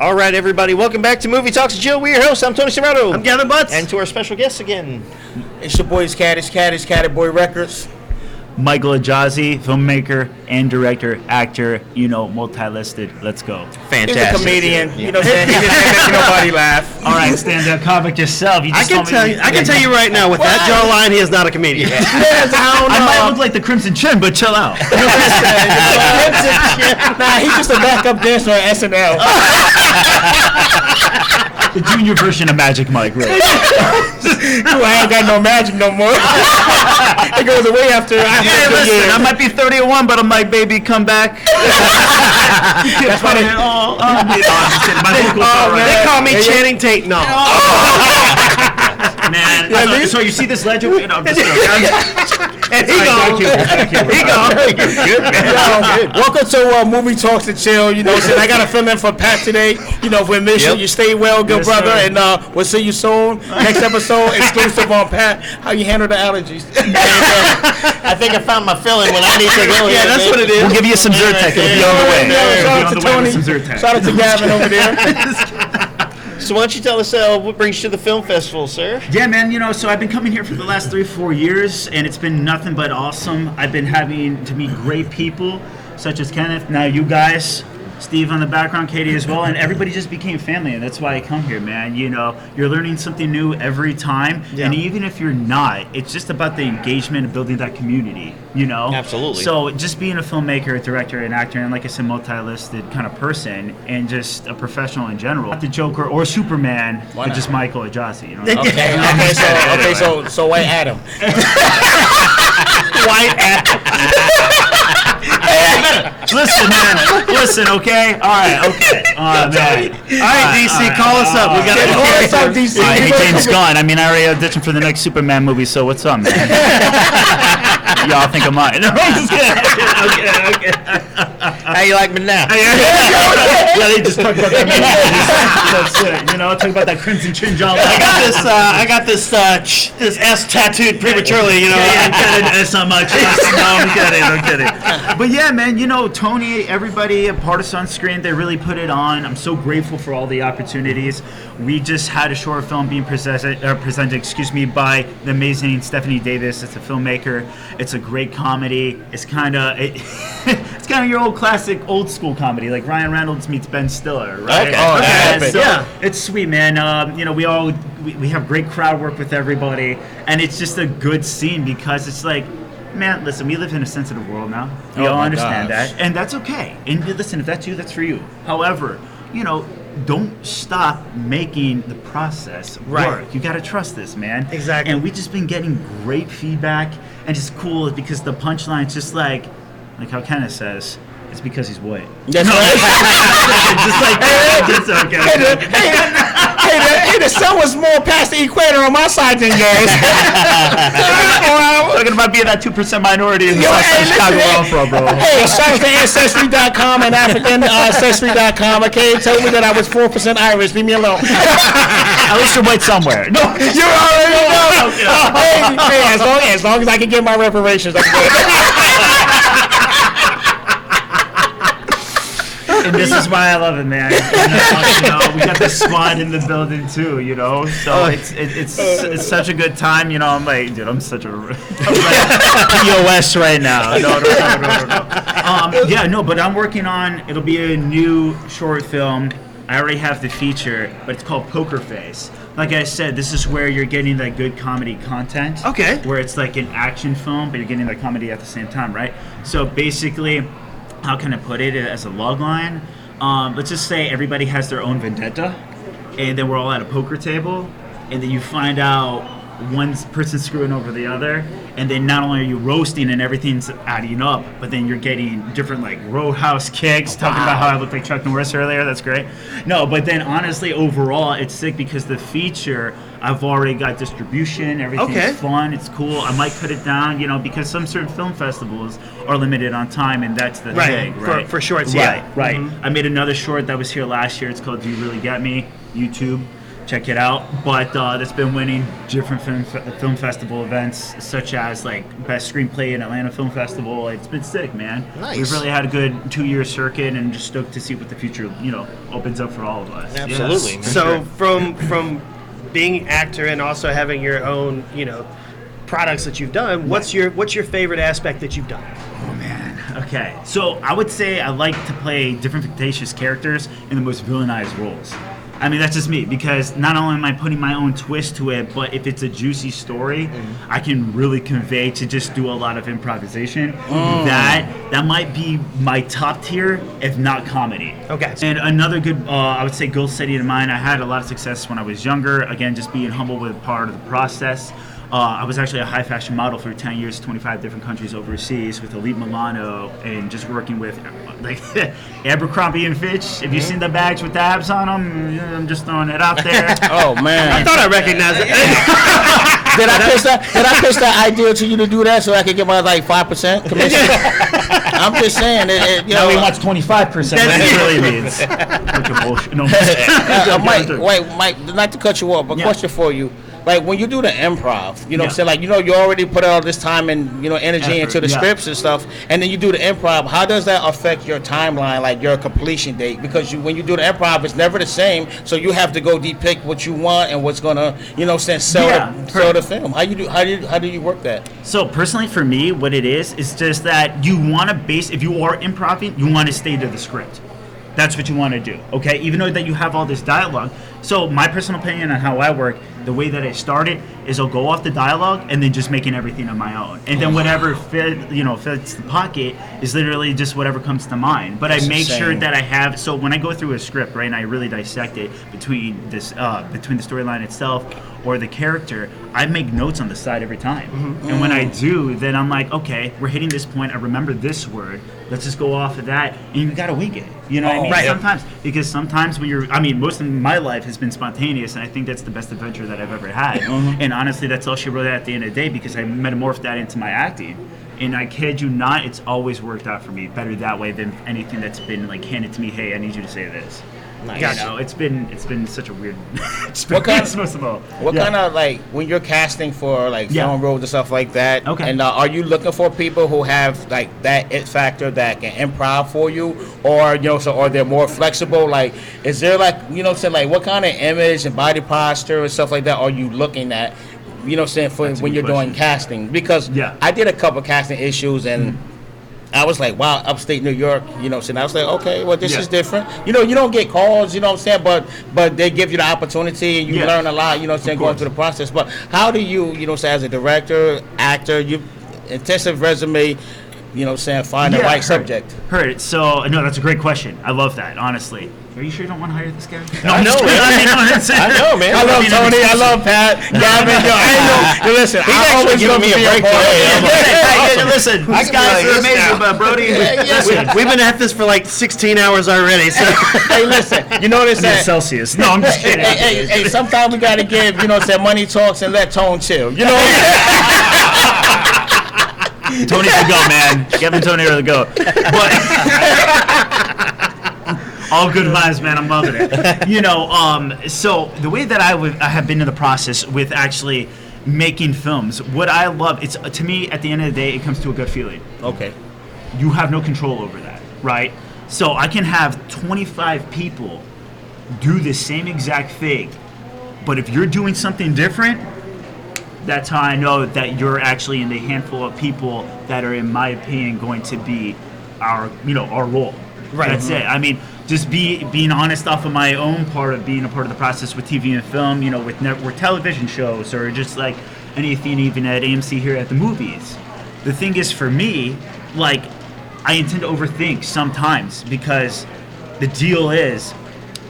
All right, everybody, welcome back to Movie Talks with Jill. We're your hosts. I'm Tony Serrato. I'm Gavin Butts. And to our special guests again. It's your boys, Cat Boy Records. Michael Ajazi, filmmaker and director, actor, multi-listed. Let's go. Fantastic. He's a comedian. Yeah. You know what I'm saying? He just ain't making nobody laugh. All right, stand-up comic yourself. I can tell you right now, with that jawline, he is not a comedian. I might look like the Crimson Chin, but chill out. Nah, he's just a backup dancer on SNL. The junior version of Magic Mike, right? I ain't got no magic no more. It goes away after listen, I might be 31, but I'm like, baby, come back. That's why they call me Channing Tate. No. Man, so you see this legend? I'm just and he gone. He gone. Good, man. Welcome to Movie Talks to Chill. I got to fill in for Pat today. We miss you. You stay well, good brother. Sir. And we'll see you soon. Next episode, exclusive on Pat. How you handle the allergies? I think I found my filling when I need to go. Yeah, that's what it is. We'll give you some Zyrtec. It'll be on the way. Shout out to Tony. Shout out to Gavin over there. So why don't you tell us what brings you to the film festival, sir? Yeah, man, so I've been coming here for the last 3-4 years, and it's been nothing but awesome. I've been having to meet great people, such as Kenneth, now you guys, Steve on the background, Katie as well, and everybody just became family, and that's why I come here, man. You're learning something new every time, and even if you're not, it's just about the engagement of building that community, Absolutely. So just being a filmmaker, director, and actor, and like I said, multi-listed kind of person, and just a professional in general. Not the Joker or Superman, but just Michael Ajazi. So White Adam. White Adam. Listen, okay? All right, okay. Man. All right, DC, call us up. We got to call us up, DC. Hey, James Gunn. I already auditioned for the next Superman movie, so what's up, man? Y'all think I'm mine. Okay. How you like me now? Yeah, they just talk about that. That's it. Talk about that Crimson Chin John. I got this S tattooed prematurely. It's not much. No, I'm kidding. But yeah, man, Tony, everybody, a part of Sunscreen, they really put it on. I'm so grateful for all the opportunities. We just had a short film being presented, by the amazing Stephanie Davis. It's a filmmaker. It's a great comedy. It's kind of your old classic, old school comedy, like Ryan Reynolds meets Ben Stiller, right? Okay. It's sweet, man. We have great crowd work with everybody, and it's just a good scene because it's like, man, listen, we live in a sensitive world now. We all understand that, and that's okay. And listen, if that's you, that's for you. However, don't stop making the process work. You got to trust this, man. Exactly. And we've just been getting great feedback, and it's cool because the punchline's just like how Kenneth says, it's because he's white. That's right. It's okay. Hey, the sun was more past the equator on my side than yours. Talking about being that 2% minority in the south side of Chicago where I'm from, bro. Hey, shout out to Ancestry.com and AfricanAncestry.com. Okay, told me that I was 4% Irish. Leave me alone. At least you're white somewhere. No, you already know. Hey, as long as I can get my reparations, I'm good. And this is why I love it, man. We got the squad in the building too, So it's such a good time, I'm like, dude, I'm POS right now. No. But I'm working on. It'll be a new short film. I already have the feature, but it's called Poker Face. Like I said, this is where you're getting that good comedy content. Okay. Where it's like an action film, but you're getting the comedy at the same time, right? So basically, how can I put it as a log line? Let's just say everybody has their own vendetta, and then we're all at a poker table, and then you find out one person's screwing over the other, and then not only are you roasting and everything's adding up, but then you're getting different like roadhouse kicks, talking about how I looked like Chuck Norris earlier. That's great. No, but then honestly, overall, it's sick because the feature, I've already got distribution. Everything's fun. It's cool. I might cut it down, because some certain film festivals are limited on time, and that's the thing, right? For shorts, Right. Mm-hmm. I made another short that was here last year. It's called Do You Really Get Me? YouTube. check it out. But that's been winning different film festival events, such as like Best Screenplay in Atlanta Film Festival. It's been sick, man. Nice. We've really had a good 2-year circuit, and just stoked to see what the future, opens up for all of us. Absolutely. Yes, So sure. from being actor and also having your own, products that you've done, what's your favorite aspect that you've done? Oh man. Okay. So I would say I like to play different fictitious characters in the most villainized roles. I mean, that's just me, because not only am I putting my own twist to it, but if it's a juicy story, I can really convey to just do a lot of improvisation. That might be my top tier, if not comedy. Okay. And another good, I would say, goal setting of mine, I had a lot of success when I was younger. Again, just being humble with part of the process. I was actually a high fashion model for 10 years, 25 different countries overseas with Elite Milano, and just working with like Abercrombie and Fitch. If you've seen the bags with the abs on them, I'm just throwing it out there. Oh man! I thought I recognized it. Did I pitch that idea to you to do that so I could get my like 5% commission? I'm just saying Now he wants 25%. That really means. Bunch of bullshit. No, Mike, not to cut you off, but question for you. Like when you do the improv, what I'm saying? Like, you already put all this time and, energy into the scripts and stuff, and then you do the improv. How does that affect your timeline, like your completion date? Because when you do the improv, it's never the same, so you have to go depict what you want and what's gonna, sell the film. How do you work that? So personally for me, what it is just that you want to if you are improv, you want to stay to the script. That's what you want to do, okay? Even though that you have all this dialogue. So my personal opinion on how I work, the way that I start it is I'll go off the dialogue and then just making everything on my own. And then whatever fits the pocket is literally just whatever comes to mind. But That's I make insane. sure that I have, so when I go through a script, right, and I really dissect it between the storyline itself or the character, I make notes on the side every time. And when I do, then I'm like, okay, we're hitting this point, I remember this word, let's just go off of that, and you gotta wing it. You know what I mean? Right. Sometimes when most of my life has been spontaneous, and I think that's the best adventure that I've ever had. And honestly, that's all she wrote at the end of the day, because I metamorphed that into my acting. And I kid you not, it's always worked out for me better that way than anything that's been like handed to me. Hey, I need you to say this. Nice. You know, it's been such a weird experience. What kind of like when you're casting for like film roles and stuff like that? Okay. And are you looking for people who have like that it factor that can improv for you, or or they're more flexible? Like, is there like like what kind of image and body posture and stuff like that are you looking at? For when you're doing casting? Because I did a couple casting issues and. I was like, wow, upstate New York, so I was like, okay, well, this is different. You don't get calls, but they give you the opportunity and you learn a lot, going through the process. But how do you, as a director, actor, you intensive resume, find the right subject? Heard it. So, no, that's a great question. I love that, honestly. Are you sure you don't want to hire this guy? I know, man. I know, man. I love Tony. I love Pat. Gavin. Listen, He's actually giving me a break today. Listen, these guys are amazing, but Brody, listen. We've been at this for like 16 hours already. So. Hey, listen. You know what they say? Celsius. No, I'm just kidding. Hey, sometimes we got to give, money talks and let Tone chill. Tony's the goat, man. Kevin and Tony are the goat. But all good vibes, man. I'm loving it. So the way that I have been in the process with actually making films, what I love, it's to me at the end of the day, it comes to a gut feeling. Okay. You have no control over that, right? So I can have 25 people do the same exact thing, but if you're doing something different, that's how I know that you're actually in the handful of people that are, in my opinion, going to be our role. Right. That's it. I mean, just being honest off of my own part of being a part of the process with TV and film, with network television shows or just like anything even at AMC here at the movies. The thing is for me, like, I intend to overthink sometimes because the deal is,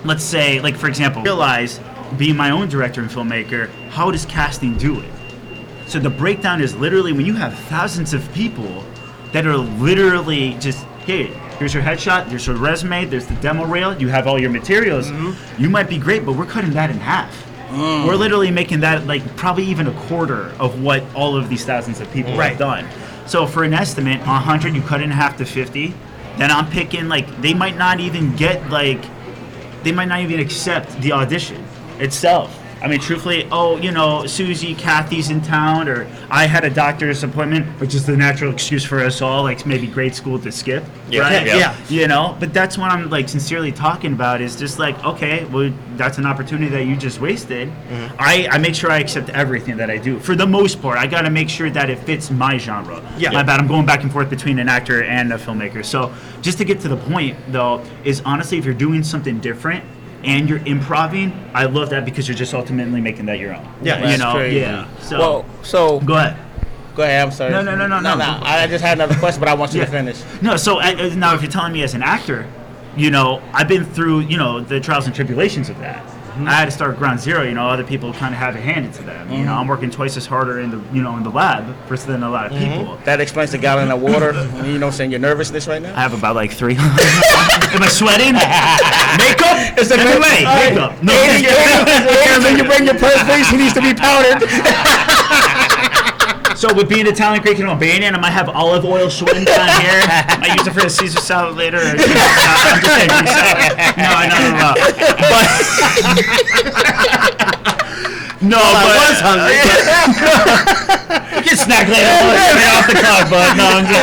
let's say, like, for example, realize being my own director and filmmaker, how does casting do it? So the breakdown is literally when you have thousands of people that are literally just, hey, here's your headshot, there's your resume, there's the demo reel, you have all your materials. You might be great, but we're cutting that in half. We're literally making that like probably even a quarter of what all of these thousands of people have done. So for an estimate, 100, you cut it in half to 50. Then I'm picking, like, they might not even accept the audition. itself. I mean, truthfully, Susie, Kathy's in town, or I had a doctor's appointment, which is the natural excuse for us all, like maybe grade school to skip, right? Yeah. But that's what I'm like sincerely talking about is just like, okay, well, that's an opportunity that you just wasted. Mm-hmm. I make sure I accept everything that I do. For the most part, I got to make sure that it fits my genre. Yeah. My bad, I'm going back and forth between an actor and a filmmaker. So just to get to the point, though, is honestly, if you're doing something different, and you're improving, I love that because you're just ultimately making that your own. Yeah, that's crazy. Yeah. So Go ahead. I'm sorry. No. I just had another question, but I want you to finish. No. So now, if you're telling me as an actor, I've been through, the trials and tribulations of that. Mm-hmm. I had to start ground zero. Other people kind of have it handed to them. Mm-hmm. I'm working twice as harder in the, in the lab versus than a lot of people. That explains the gallon of water. Saying your nervousness right now. I have about like 3. Am I sweating? Makeup? It's a good way. Makeup. No. When you bring your purse, please. He needs to be powdered. So with being Italian Greek and Albanian, I might have olive oil sweating down here. I use it for the Caesar salad later. I'm just saying Greek salad. No. But I was hungry. You can snack later. Get off the clock, bud. No, I'm just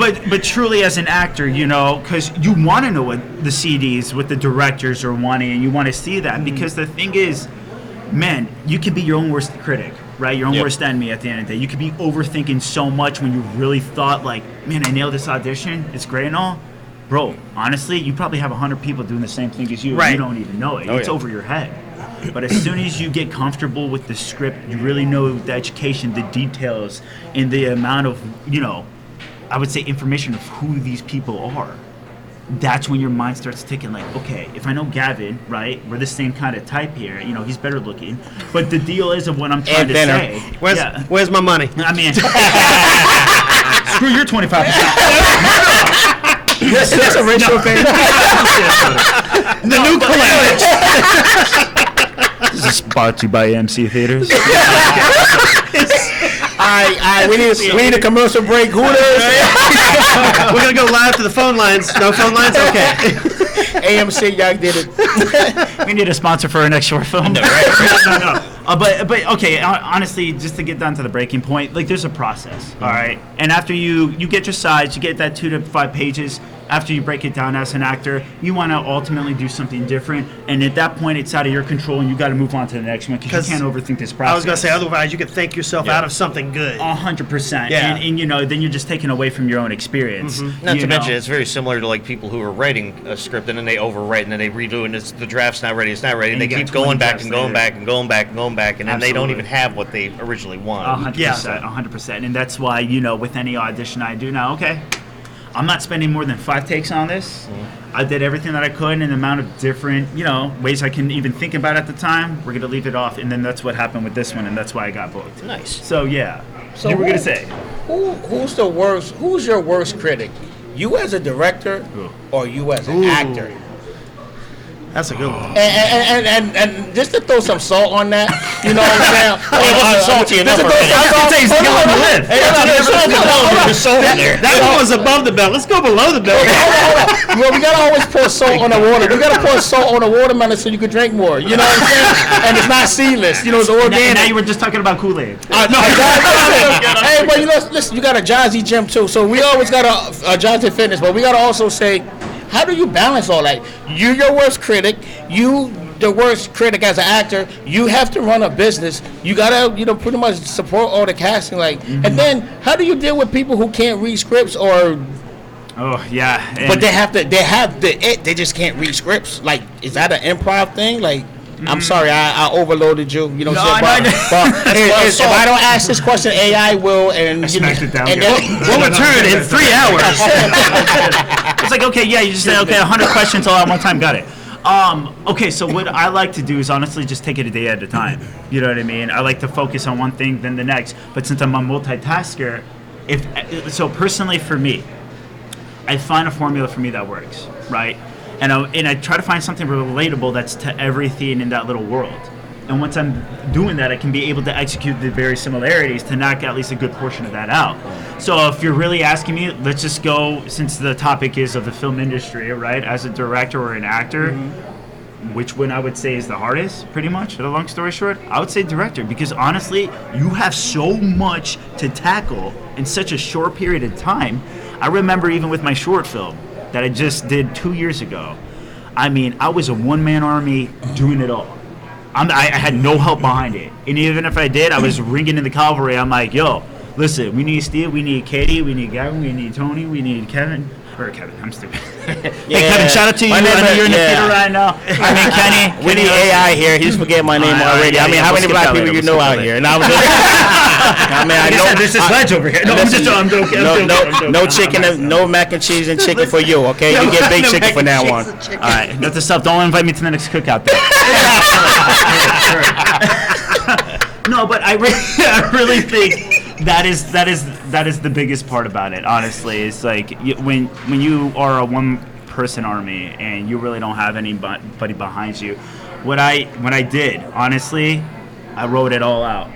joking. But truly, as an actor, because you want to know what the CDs, what the directors are wanting, and you want to see that because the thing is, man, you can be your own worst critic. Right, your own worst enemy at the end of the day. You could be overthinking so much when you really thought like, man, I nailed this audition. It's great and all. Bro, honestly, you probably have 100 people doing the same thing as you. Right. And you don't even know it. It's over your head. But as soon as you get comfortable with the script, you really know the education, the details, and the amount of, I would say information of who these people are. That's when your mind starts ticking like, okay, if I know Gavin, right, we're the same kind of type here, he's better looking. But the deal is of what I'm trying to say. Where's my money? I mean, screw your 25%. That's a racial thing. The new college. This is brought to you by AMC Theaters. All right, we need a commercial break. Hooters. We're gonna go live to the phone lines. No phone lines. Okay. AMC, y'all did it. We need a sponsor for our next short film. No, right? No. But okay. Honestly, just to get down to the breaking point, like there's a process. All right, and after you get your sides, you get that 2 to 5 pages. After you break it down as an actor, you want to ultimately do something different, and at that point, it's out of your control, and you got to move on to the next one because you can't overthink this process. I was gonna say otherwise, you could think yourself out of something good. 100%. Yeah. And then you're just taking away from your own experience. Mm-hmm. Not to mention, it's very similar to like people who are writing a script and then they overwrite and then they redo and the draft's not ready, and they keep going back and going back and going back and going back, and then they don't even have what they originally wanted. 100%. 100%. And that's why with any audition I do now, okay, I'm not spending more than 5 takes on this. Mm-hmm. I did everything that I could in the amount of different, ways I can even think about at the time. We're going to leave it off. And then that's what happened with this one, and that's why I got booked. Nice. So, yeah. So you were going to say? Who's your worst critic? You as a director or you as an actor? That's a good one. And just to throw some salt on that, you know what I'm saying? It wasn't salty enough. That one was above the belt. Let's go below the belt. Well, we gotta always pour salt on the water. We gotta pour salt on the watermelon so you can drink more. You know what I'm saying? And it's not seedless. It's organic. Now you were just talking about Kool-Aid. Hey, but listen, you got a Ajazi gym too. So we always got a Ajazi fitness, but we gotta also say, how do you balance all that? You're your worst critic. You the worst critic as an actor. You have to run a business. You gotta, pretty much support all the casting. And then how do you deal with people who can't read scripts or? Oh yeah. But they just can't read scripts. Is that an improv thing? I'm sorry, I overloaded you. But if I don't ask this question, AI will, and smacked it down. And we'll return in 3 hours. It's like, okay, yeah, you just say, okay, 100 questions all at one time, got it. Okay, so what I like to do is honestly just take it a day at a time. You know what I mean? I like to focus on one thing, then the next. But since I'm a multitasker, personally for me, I find a formula for me that works, right? And I try to find something relatable that's to everything in that little world. And once I'm doing that, I can be able to execute the very similarities to knock at least a good portion of that out. So if you're really asking me, let's just go, since the topic is of the film industry, right? As a director or an actor, which one I would say is the hardest, pretty much, the long story short, I would say director, because honestly, you have so much to tackle in such a short period of time. I remember even with my short film that I just did 2 years ago, I mean, I was a one-man army doing it all. I had no help behind it. And even if I did, I was ringing in the cavalry. I'm like, yo, listen, we need Steve, we need Katie, we need Gavin, we need Tony, we need Kevin. Or Kevin, I'm stupid. Hey, Kevin, shout out to you. I know you're in the theater right now. I mean, Kenny. We need AI here. He's forgetting my name already. I mean, how many black people you know out here? And I was just, I mean, I know. There's this ledge over here. No, I'm joking. No chicken, no mac and cheese and chicken for you, okay? You get baked chicken for now on. All right, that's the stuff. Don't invite me to the next cookout there. No, but I really think that is the biggest part about it. Honestly, it's like when you are a one-person army and you really don't have anybody behind you. What I did, honestly, I wrote it all out.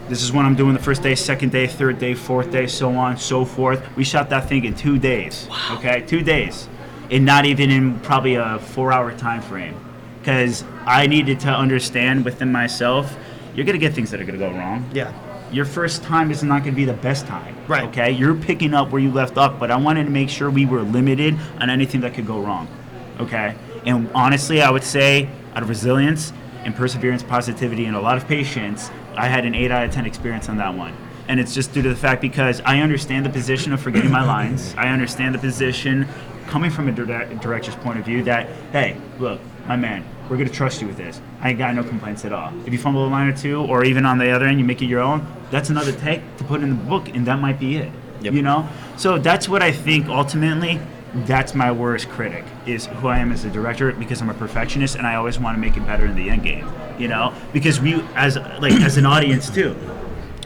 This is what I'm doing the first day, second day, third day, fourth day, so on, so forth. We shot that thing in 2 days. Wow. Okay, 2 days, and not even in probably a 4-hour time frame, because I needed to understand within myself. You're going to get things that are going to go wrong. Yeah. Your first time is not going to be the best time. Right. Okay? You're picking up where you left off, but I wanted to make sure we were limited on anything that could go wrong. Okay? And honestly, I would say out of resilience and perseverance, positivity, and a lot of patience, I had an 8 out of 10 experience on that one. And it's just due to the fact because I understand the position of forgetting my lines. I understand the position coming from a director's point of view that, hey, look, my man, we're going to trust you with this. I ain't got no complaints at all. If you fumble a line or two, or even on the other end, you make it your own, that's another take to put in the book, and that might be it. Yep. You know? So that's what I think, ultimately, that's my worst critic, is who I am as a director, because I'm a perfectionist, and I always want to make it better in the end game, you know? Because we, as an audience, too,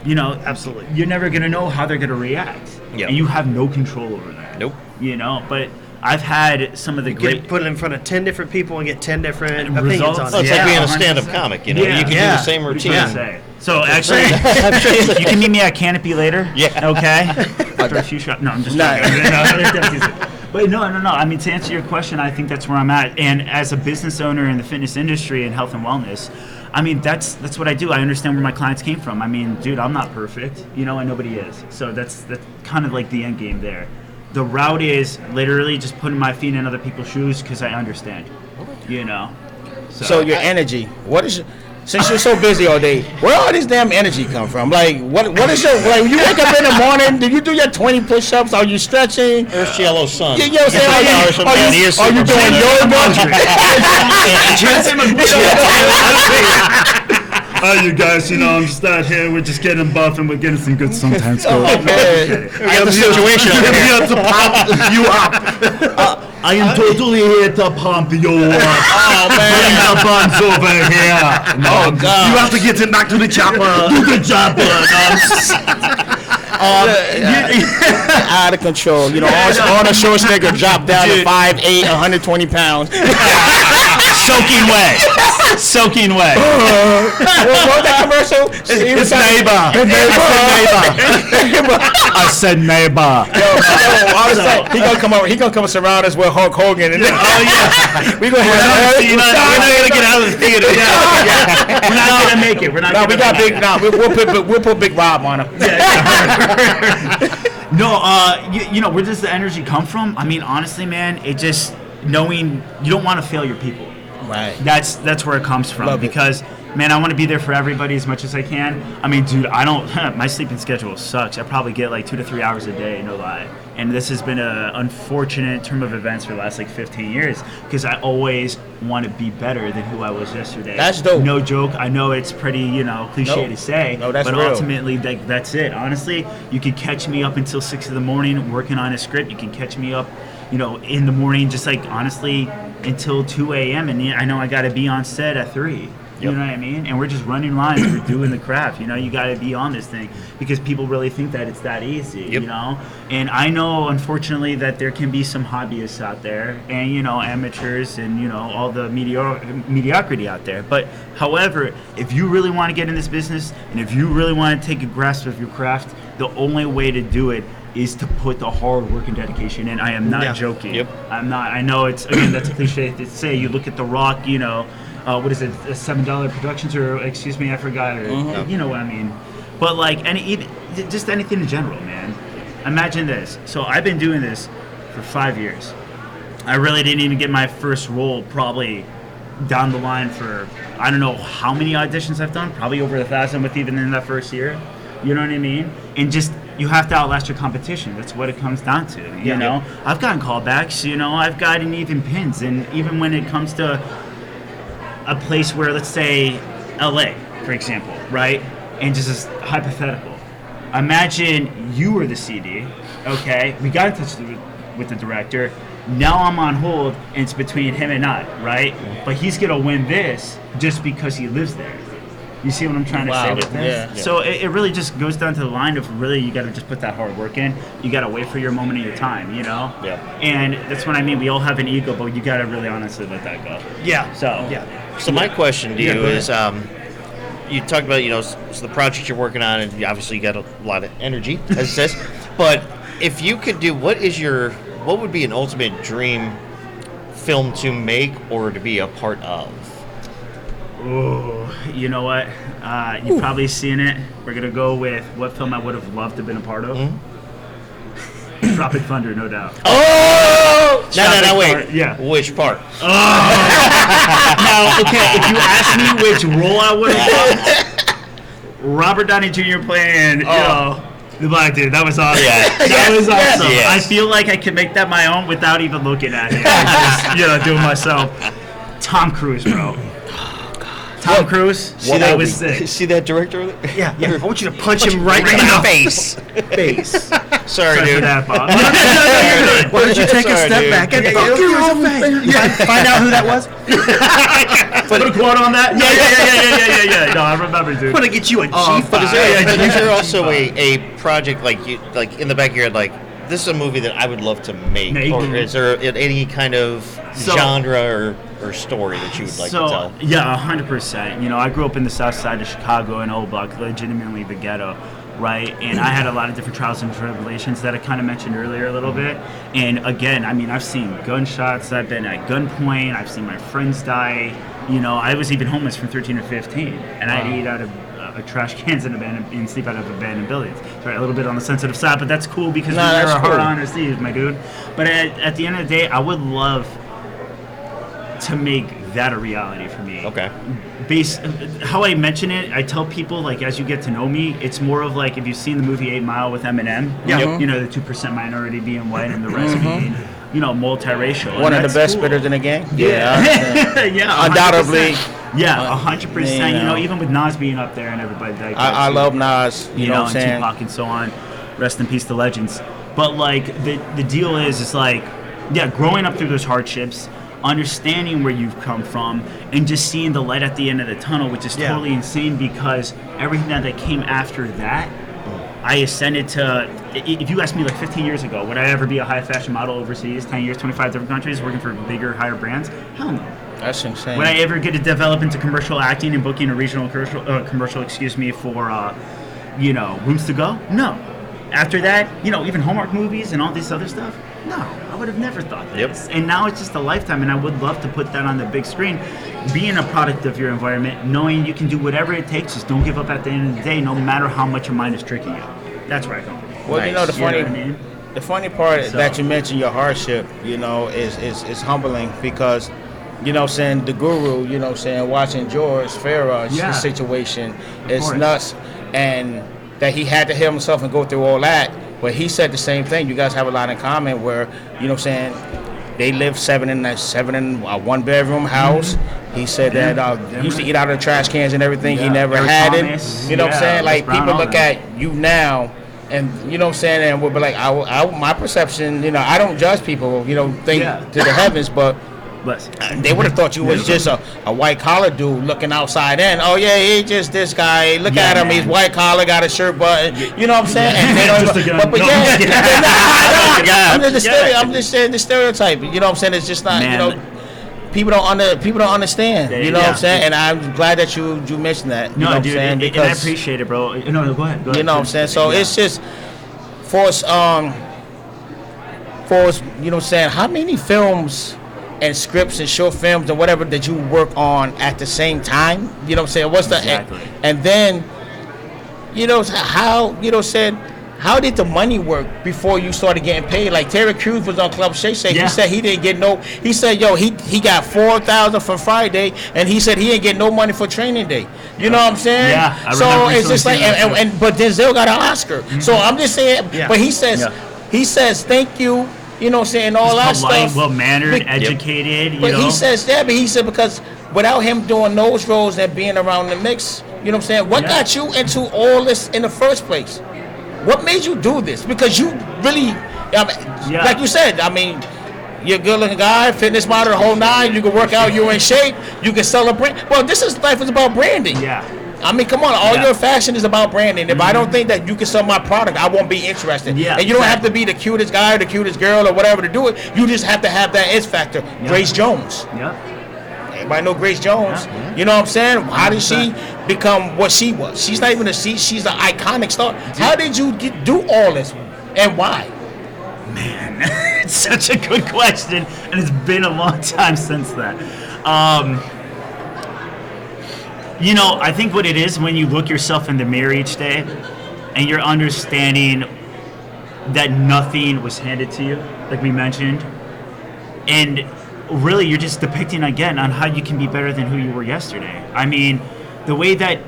you know, absolutely, you're never going to know how they're going to react. Yep. And you have no control over that. Nope. You know, but I've had some of the great... Put it in front of 10 different people and get 10 different results. opinions on it. Well, it's like being a stand-up comic, you know? Yeah. You can do the same routine. Yeah. So actually, you can meet me at Canopy later. Yeah. Okay. After a few shots. No, I'm just joking. But no. I mean, to answer your question, I think that's where I'm at. And as a business owner in the fitness industry and health and wellness, I mean, that's what I do. I understand where my clients came from. I mean, dude, I'm not perfect, you know, and nobody is. So that's kind of like the end game there. The route is literally just putting my feet in other people's shoes because I understand, you know. So your energy, what is since you're so busy all day, where all this damn energy come from? Like, what is your, like, when you wake up in the morning, do you do your 20 push-ups? Are you stretching? Earth's yellow sun. You know what I'm saying? Are you doing yoga? You guys, you know, I'm just out here. We're just getting buff and we're getting some good sometimes. Man. We have the situation over here. Here to pump you up. I am totally here to pump you up. Oh, man. Bring the buns over here. Oh, God. You have to get him back to the chopper. To the chopper. Out of control. You know, all the short nigga dropped down to 5'8", 120 pounds. Soaking wet. What was that commercial? It's neighbor. I said neighbor. He gonna come surround us with Hulk Hogan. And we gonna have. We're not gonna get out of the theater. We're not gonna make it. We'll put Big Rob on him. No, you know, where does the energy come from? I mean, honestly, man, it just knowing you don't want to fail your people. Right. That's where it comes from. Because, man, I want to be there for everybody as much as I can. I mean, dude, my sleeping schedule sucks. I probably get like 2 to 3 hours a day, no lie. And this has been an unfortunate term of events for the last like 15 years because I always want to be better than who I was yesterday. That's dope. No joke. I know it's pretty, you know, cliche to say. No, that's but real. ultimately, that's it. Honestly, you can catch me up until 6 in the morning working on a script. You can catch me up, you know, in the morning, just like honestly until 2 a.m. And I know I got to be on set at 3. You know what I mean? And we're just running lines. We're doing the craft. You know, you got to be on this thing because people really think that it's that easy, you know? And I know, unfortunately, that there can be some hobbyists out there and, you know, amateurs and, you know, all the mediocrity out there. But, however, if you really want to get in this business and if you really want to take a grasp of your craft, the only way to do it is to put the hard work and dedication in. I am not joking. Yep. I'm not. I know it's, again, that's a cliche to say. You look at The Rock, you know, what is it, $7 Productions, or excuse me, I forgot, or you know what I mean. But like just anything in general, man. Imagine this. So I've been doing this for 5 years. I really didn't even get my first role probably down the line for, I don't know how many auditions I've done, probably over 1,000 with even in that first year. You know what I mean? And just, you have to outlast your competition. That's what it comes down to. You know, I've gotten callbacks. You know, I've gotten even pins, and even when it comes to a place where, let's say, LA, for example, right? And just as hypothetical, imagine you were the CD. Okay, we got in touch with the director. Now I'm on hold, and it's between him and I, right? But he's gonna win this just because he lives there. You see what I'm trying to say with this? Yeah. So it really just goes down to the line of, really, you got to just put that hard work in. You got to wait for your moment of your time, you know? Yeah. And that's what I mean. We all have an ego, but you got to really honestly let that go. Yeah. So my question to you go is, you talked about, you know, so the project you're working on, and obviously you got a lot of energy, as it says. But if you could do, what would be an ultimate dream film to make or to be a part of? Oh, you know what? You've probably seen it. We're going to go with what film I would have loved to have been a part of. Tropic Thunder, no doubt. Oh! No, wait. Part, yeah. Which part? Now, okay, if you ask me which role I would have loved, Robert Downey Jr. playing, you know, the black dude. That was awesome. Yeah. That was awesome. Yes. I feel like I could make that my own without even looking at it. Just, you know, doing myself. Tom Cruise, bro. Tom Cruise. That was sick. See that director over there? Yeah. I want you to punch him right in in the the face. Face. Sorry, For dude. that, Bob. Why don't you take a Sorry, step dude. back and fuck you in the face? Find out who that was. Put a quote on that? Yeah. No, I remember, dude. I'm gonna get you a G5. But is there also a project like in the back of your head, like, this is a movie that I would love to make? Or is there any kind of genre or story that you would like to tell? Yeah, 100%. You know, I grew up in the south side of Chicago in Old Buck, legitimately the ghetto, right? And I had a lot of different trials and tribulations that I kind of mentioned earlier a little bit. And again, I mean, I've seen gunshots, I've been at gunpoint, I've seen my friends die. You know, I was even homeless from 13 to 15, and I had to eat out of trash cans and sleep out of abandoned buildings. Sorry, a little bit on the sensitive side, but that's cool because we wear our heart on our sleeves, my dude. But at the end of the day, I would love to make that a reality for me. Okay. How I mention it, I tell people, like, as you get to know me, it's more of like, if you've seen the movie 8 Mile with Eminem, you know, the 2% minority being white and the rest being, you know, multiracial. One of the best spitters in the game. Yeah. Yeah. Undoubtedly. 100%. Yeah, 100%. You know, even with Nas being up there and everybody like that. I love Nas. You know what I'm saying? And Tupac and so on. Rest in peace to legends. But like the deal is like, yeah, growing up through those hardships, understanding where you've come from, and just seeing the light at the end of the tunnel, which is totally insane, because everything that came after that, I ascended to. If you asked me like 15 years ago, would I ever be a high fashion model overseas, 10 years, 25 different countries, working for bigger, higher brands? Hell no. That's insane. Would I ever get to develop into commercial acting and booking a regional commercial, for, you know, Rooms to Go? No. After that, you know, even Hallmark movies and all this other stuff? No. I would have never thought this. And now it's just a lifetime, and I would love to put that on the big screen. Being a product of your environment, knowing you can do whatever it takes, just don't give up at the end of the day, no matter how much your mind is tricking you. That's where I come from. Well, you know, the funny, what I mean? the funny part that you mentioned your hardship, you know, is humbling, because, you know, saying the guru, you know, saying watching George Farah's situation is nuts, and that he had to heal himself and go through all that. But he said the same thing. You guys have a lot in common, where, you know, saying they live seven in a 1-bedroom house. He said that he used to eat out of the trash cans and everything. He never Eric had Thomas. it. You know what I'm saying? Like, Brown, people look at you now, and you know what I'm saying, and we'll be like, my perception, you know, I don't judge people, you know, think to the heavens, but they would have thought you was just a white collar dude looking outside in. Oh yeah, he just this guy. Look at him, he's white collar, got a shirt button. You know what I'm saying? And they don't. I'm just saying the stereotype. You know what I'm saying? It's just not. You know, people don't understand. You know what I'm saying? And I'm glad that you mentioned that. You know what I'm saying? And I appreciate it, bro. No, go ahead. You know what I'm saying? So it's just, for us, you know what I'm saying, how many films and scripts and short films or whatever that you work on at the same time? You know what I'm saying? What's Exactly. and then, you know, how, you know, said, how did the money work before you started getting paid? Like Terry Crews was on Club Shay Shay. Yeah. He said he didn't get no. He said, yo, he got $4,000 for Friday, and he said he didn't get no money for training day. You know what I'm saying? Yeah, I so remember it's just like, seeing that too. but Denzel got an Oscar. So I'm just saying. Yeah. But he says, thank you. You know what I'm saying? All that polite, stuff. well-mannered, But- educated, you But know. he says, yeah, but he said because without him doing those roles and being around the mix, you know what I'm saying? What got you into all this in the first place? What made you do this? Because you really, like you said, I mean, you're a good-looking guy, fitness model, the whole nine. You can work out, you're in shape. You can celebrate. Well, life is about branding. Yeah. I mean, come on, all Yeah. your fashion is about branding. If I don't think that you can sell my product, I won't be interested. Yeah, And you don't have to exactly. be the cutest guy or the cutest girl or whatever to do it. You just have to have that X factor. Grace Jones. Yeah. Everybody know Grace Jones. Yeah. You know what I'm saying? How did she become what she was? She's not even she's an iconic star. How did you do all this? And why? Man, it's such a good question, and it's been a long time since that. You know, I think what it is when you look yourself in the mirror each day and you're understanding that nothing was handed to you, like we mentioned, and really you're just depicting again on how you can be better than who you were yesterday. I mean, the way that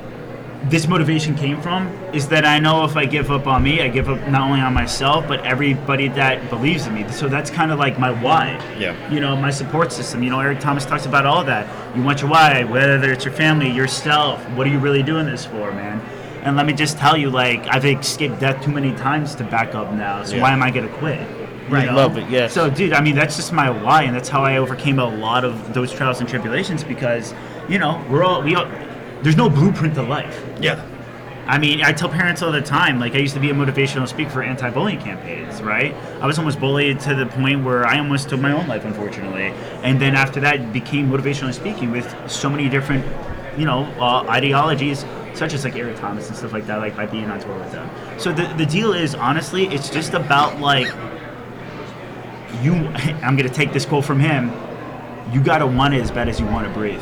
this motivation came from is that I know if I give up on me, I give up not only on myself, but everybody that believes in me. So that's kind of like my why. Yeah. You know, my support system. You know, Eric Thomas talks about all that. You want your why, whether it's your family, yourself. What are you really doing this for, man? And let me just tell you, like, I've escaped death too many times to back up now. So why am I going to quit? Right. You know? Love it, yes. So, dude, I mean, that's just my why, and that's how I overcame a lot of those trials and tribulations because, you know, there's no blueprint to life. Yeah. I mean, I tell parents all the time, like I used to be a motivational speaker for anti-bullying campaigns, right? I was almost bullied to the point where I almost took my own life, unfortunately. And then after that, became motivational speaking with so many different, you know, ideologies, such as like Eric Thomas and stuff like that, like by being on tour with them. So the deal is, honestly, it's just about like, I'm going to take this quote from him, you got to want it as bad as you want to breathe.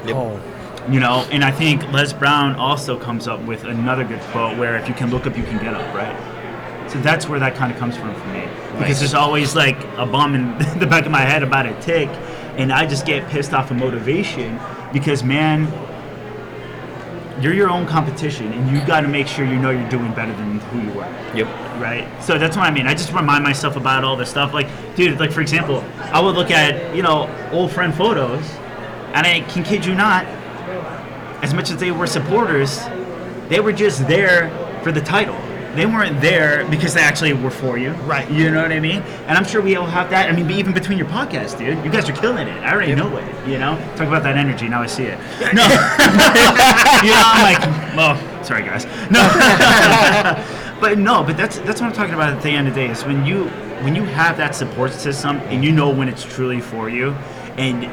Yep. Oh. You know, and I think Les Brown also comes up with another good quote where if you can look up, you can get up, right? So that's where that kind of comes from for me. Because there's always like a bum in the back of my head about a tick, and I just get pissed off of motivation because, man, you're your own competition, and you got to make sure you know you're doing better than who you were. Yep. Right? So that's what I mean. I just remind myself about all this stuff. Like, dude, like for example, I would look at, you know, old friend photos, and I can kid you not, as much as they were supporters, they were just there for the title. They weren't there because they actually were for you. Right. You know what I mean? And I'm sure we all have that. I mean, even between your podcasts, dude, you guys are killing it. I already know it, you know? Talk about that energy, now I see it. No. You know, I'm like, well, sorry guys. No. But that's what I'm talking about at the end of the day is when you have that support system and you know when it's truly for you, and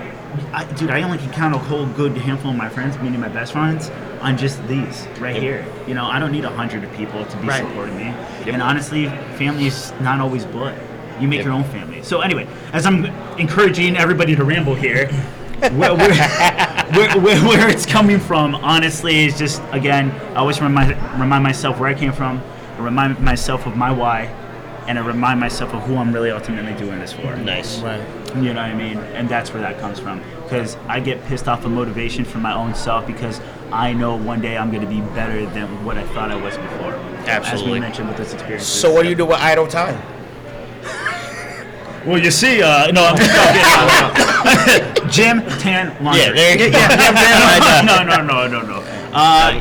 dude, I only can count a whole good handful of my friends, meaning my best friends, on just these right here. You know, I don't need 100 people to be supporting me. And honestly, family is not always blood. You make your own family. So anyway, as I'm encouraging everybody to ramble here, where it's coming from, honestly, is just, again, I always remind myself where I came from, I remind myself of my why, and I remind myself of who I'm really ultimately doing this for. Nice. Right. You know what I mean? And that's where that comes from. Because I get pissed off of motivation from my own self because I know one day I'm going to be better than what I thought I was before. As Absolutely. we mentioned with this experience. So what do you do with idle time? Well, you see, no, I'm just joking. Gym, tan, laundry. Yeah, there you go. No.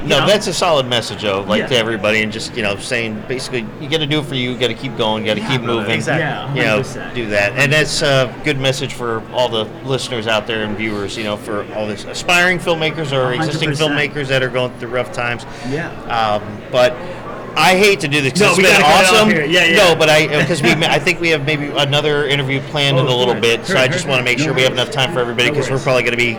No, that's a solid message, though, like Yeah. to everybody, and just, you know, saying basically you got to do it for you, you got to keep going, you got to keep brother, moving. exactly. Yeah, You know, 100%. do that, and that's a good message for all the listeners out there and viewers. You know, for all this aspiring filmmakers or existing 100%. filmmakers that are going through rough times. Yeah. But I hate to do this. 'Cause No, it's we been gotta cut it off awesome. here. Yeah. No, but I think we have maybe another interview planned in a little bit. So I just want to make sure we have enough time for everybody because we're probably going to be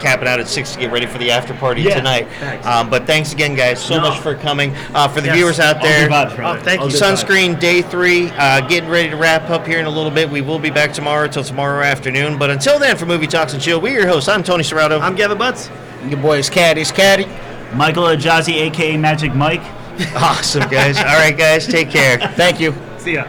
capping out at 6 to get ready for the after party tonight. Thanks. But thanks again, guys, so much for coming. For the Yes. viewers out All there, good vibes, brother. thank All you. good vibes. Sunscreen Day 3, getting ready to wrap up here in a little bit. We will be back tomorrow till tomorrow afternoon. But until then, for Movie Talks and Chill, we're your hosts. I'm Tony Serrato. I'm Gavin Butts. Your boy is Caddy. Michael Ajazi, a.k.a. Magic Mike. Awesome, guys. All right, guys, take care. Thank you. See ya.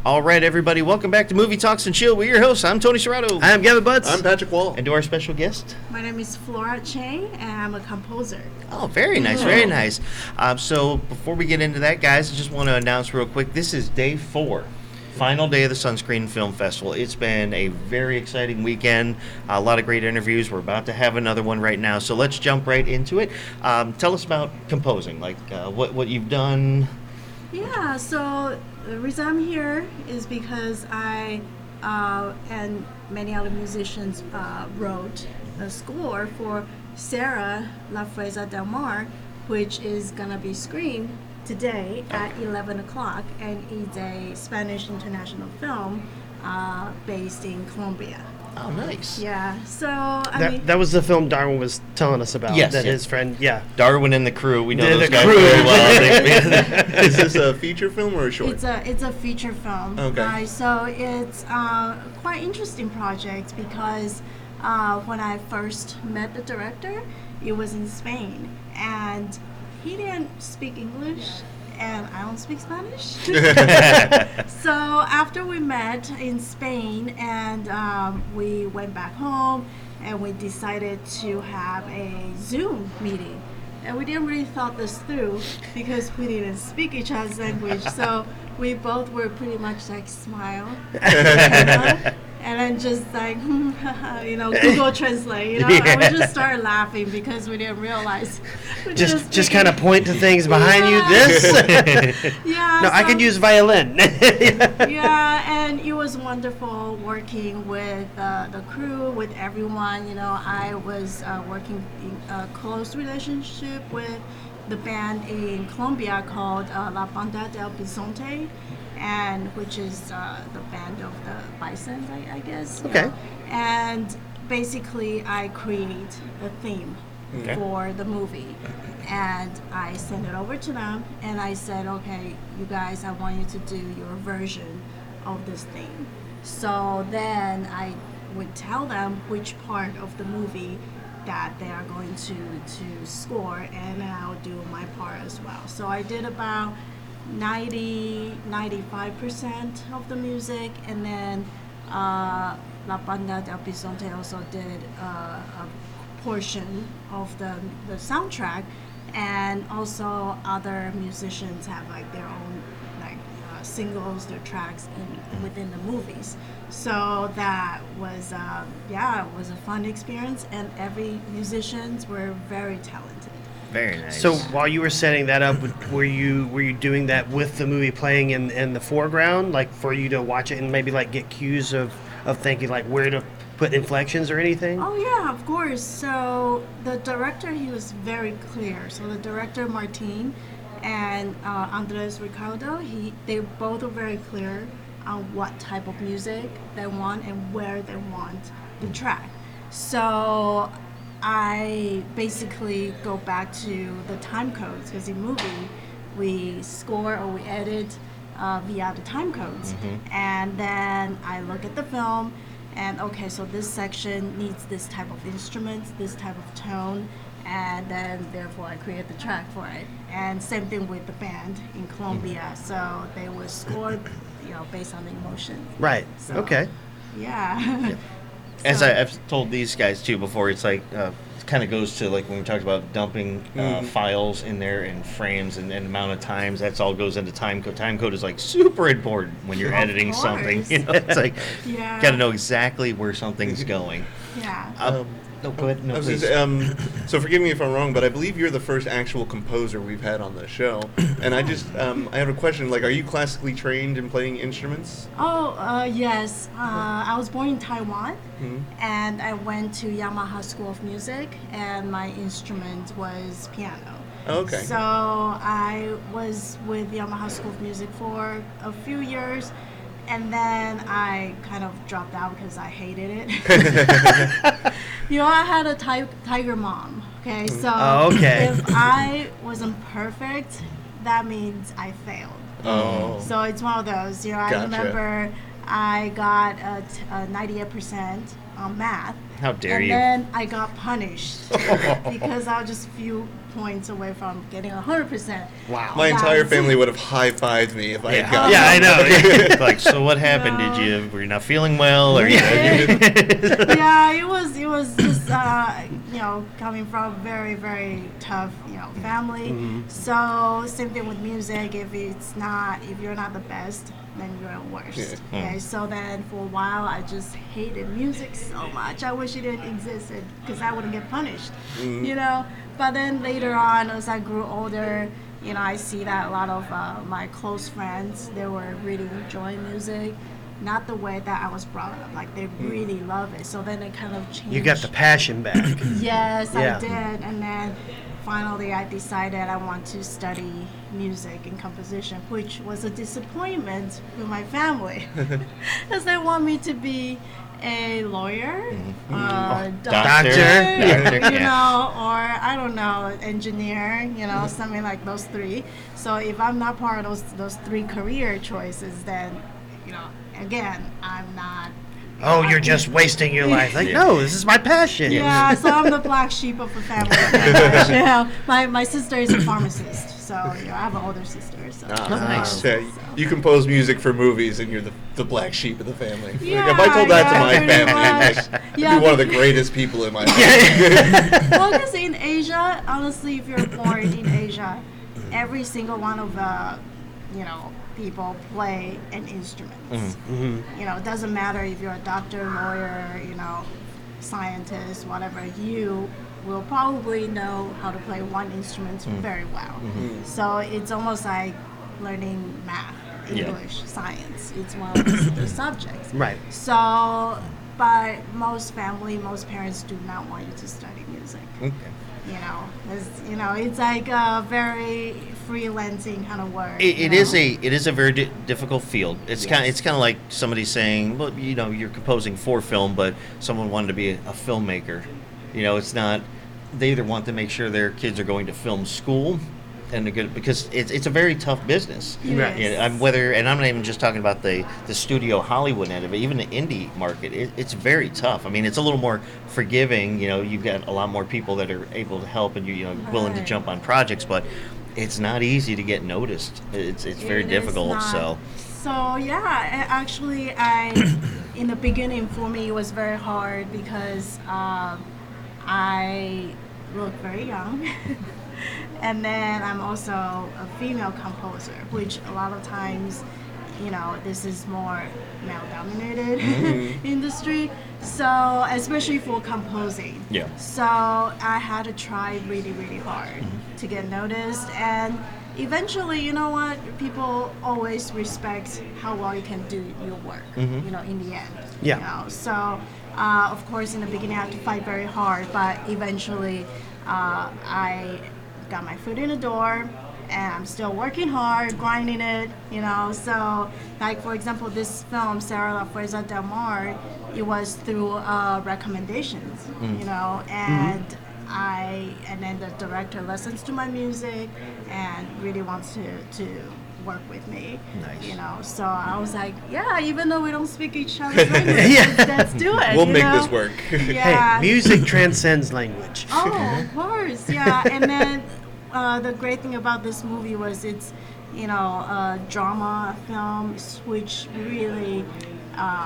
All right, everybody, welcome back to Movie Talks and Chill. We're your hosts. I'm Tony Serrato. I'm Gavin Butts. I'm Patrick Wall. And to our special guest. My name is Flora Chang, and I'm a composer. Oh, very nice, very nice. So before we get into that, guys, I just want to announce real quick, this is day 4. Final day of the Sunscreen Film Festival. It's been a very exciting weekend. A lot of great interviews. We're about to have another one right now. So let's jump right into it. Tell us about composing, like what you've done. Yeah, so the reason I'm here is because I and many other musicians wrote a score for Sarah La Fresa Del Mar, which is going to be screened today at 11 o'clock, and it's a Spanish international film based in Colombia. Oh, nice. Yeah, so I mean, That was the film Darwin was telling us about. Yes, That yeah. his friend, yeah. Darwin and the crew. We know The those guys crew. very well. Is this a feature film or a short? it's a feature film. Okay. So it's quite interesting project because when I first met the director, it was in Spain, and he didn't speak English, and I don't speak Spanish. So after we met in Spain, and we went back home, and we decided to have a Zoom meeting. And we didn't really thought this through because we didn't speak each other's language. So we both were pretty much like smile, and then just like Google Translate, and we just started laughing because we didn't realize. We Just kind of point to things behind you. This. Yeah. No, I so- could use violin. Yeah, and it was wonderful working with the crew, with everyone. I was working in a close relationship with the band in Colombia called La Banda del Bisonte, and which is the band of the bison, I guess. Okay. And basically, I create a theme Okay. for the movie, and I sent it over to them, and I said, okay, you guys, I want you to do your version of this theme. So then I would tell them which part of the movie that they are going to score, and then I'll do my part as well. So I did about 95% of the music, and then La Banda del Bisonte also did a portion of the soundtrack, and also other musicians have like their own like singles, their tracks within the movies. So that was it was a fun experience, and every musicians were very talented. Very nice. So while you were setting that up, were you doing that with the movie playing in the foreground, like for you to watch it and maybe like get cues of thinking like where to put inflections or anything? Oh yeah, of course. So the director, he was very clear. So the director Martin and Andres Ricardo, they both are very clear on what type of music they want and where they want the track. So I basically go back to the time codes, because in movie we score or we edit via the time codes, and then I look at the film and okay, so this section needs this type of instruments, this type of tone, and then therefore I create the track for it. And same thing with the band in Colombia, so they were scored, based on the emotion. Right. So, Okay. Yeah. As So- I've told these guys too before, it's like it kind of goes to like when we talked about dumping files in there and frames and amount of times. That's all goes into time code. Time code is like super important when you're Of editing something. course. It's like Yeah. got to know exactly where something's going. Yeah. No, go ahead. No, I was please. gonna say, so forgive me if I'm wrong, but I believe you're the first actual composer we've had on the show. And I just, I have a question. Like, are you classically trained in playing instruments? Yes. I was born in Taiwan, Mhm. and I went to Yamaha School of Music, and my instrument was piano. Okay. So I was with Yamaha School of Music for a few years, and then I kind of dropped out because I hated it. I had a tiger mom. Okay, so Oh, okay. if I wasn't perfect, that means I failed. Oh. So it's one of those. I Gotcha. remember I got a 98% on math. How dare you? And then I got punished because I was just a few points away from getting 100%. Wow. My entire That's- family would have high-fived me if I had Yeah, gotten yeah, I that. know. Like, so what happened? No. Were you not feeling well, or Yeah, it was just coming from a very, very tough family. So same thing with music. If you're not the best, then you're worst. Yeah. Okay, so then for a while I just hated music so much. I wish it didn't exist because I wouldn't get punished. But then later on, as I grew older, I see that a lot of my close friends, they were really enjoying music. Not the way that I was brought up. Like, they really love it. So then it kind of changed. You got the passion back. Yes, Yeah. I did. And then finally I decided I want to study music and composition, which was a disappointment with my family. Because they want me to be a lawyer, Doctor, or I don't know, engineer, something like those three. So if I'm not part of those three career choices, then, again, I'm not. Oh, you're just wasting your life. Like, no, this is my passion. Yeah, so I'm the black sheep of the family. My sister is a pharmacist, so I have an older sister. So Nice. Yeah, you compose music for movies, and you're the black sheep of the family. Like, Yeah, if I told that to my pretty family, much. like, you'd be one of the greatest people in my life. Well, because in Asia, honestly, if you're born in Asia, every single one of the, people play an instrument. It doesn't matter if you're a doctor, lawyer, scientist, whatever. You will probably know how to play one instrument very well. So it's almost like learning math, English, science. It's one of the subjects. Right. So, but most parents do not want you to study music. Okay. It's like a very freelancing kind of work. It is a very difficult field. It's kind of like somebody saying, well, you're composing for film, but someone wanted to be a filmmaker. It's not. They either want to make sure their kids are going to film school, and a good, because it's a very tough business. Yes. Yeah, and I'm not even just talking about the studio Hollywood end of it, even the indie market. It's very tough. I mean, it's a little more forgiving. You've got a lot more people that are able to help and willing to Right. jump on projects, but it's not easy to get noticed. It's very It is difficult. not. So yeah, actually, in the beginning for me it was very hard because I look very young, and then I'm also a female composer, which a lot of times, this is more male-dominated industry. So especially for composing. Yeah. So I had to try really, really hard to get noticed, and eventually, you know what? People always respect how well you can do your work. In the end. Yeah. So, of course, in the beginning, I had to fight very hard, but eventually, I got my foot in the door, and I'm still working hard, grinding it. So, like for example, this film, Sarah La Fuerza del Mar, it was through recommendations. And. And then the director listens to my music and really wants to work with me. Nice. So I was like, yeah, even though we don't speak each other's language, let's do it. We'll make this work. Yeah. Hey, music transcends language. Oh, of course, yeah. And then the great thing about this movie was it's, a drama film, which really.